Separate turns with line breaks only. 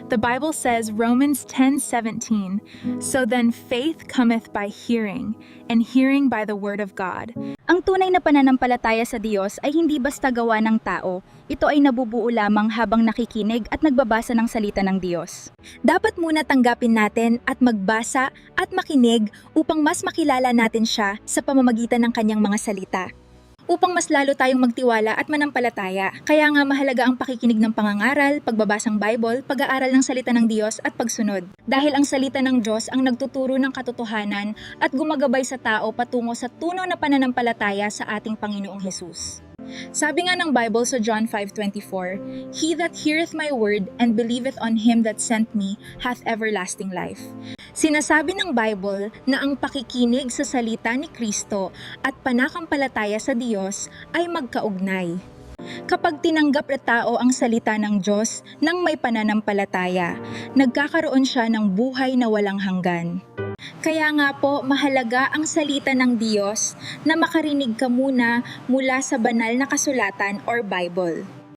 The Bible says, Romans 10:17, "So then faith cometh by hearing, and hearing by the word of God."
Ang tunay na pananampalataya sa Diyos ay hindi basta gawa ng tao. Ito ay nabubuo lamang habang nakikinig at nagbabasa ng salita ng Diyos.
Dapat muna tanggapin natin at magbasa at makinig upang mas makilala natin siya sa pamamagitan ng kanyang mga salita. Upang mas lalo tayong magtiwala at manampalataya. Kaya nga mahalaga ang pakikinig ng pangangaral, pagbabasang Bible, pag-aaral ng salita ng Diyos at pagsunod. Dahil ang salita ng Diyos ang nagtuturo ng katotohanan at gumagabay sa tao patungo sa tunay na pananampalataya sa ating Panginoong Hesus. Sabi nga ng Bible sa John 5:24, "He that heareth my word and believeth on him that sent me hath everlasting life." Sinasabi ng Bible na ang pakikinig sa salita ni Kristo at pananampalataya sa Diyos ay magkaugnay. Kapag tinanggap na tao ang salita ng Diyos nang may pananampalataya, nagkakaroon siya ng buhay na walang hanggan. Kaya nga po, mahalaga ang salita ng Diyos na makarinig ka muna mula sa banal na kasulatan or Bible.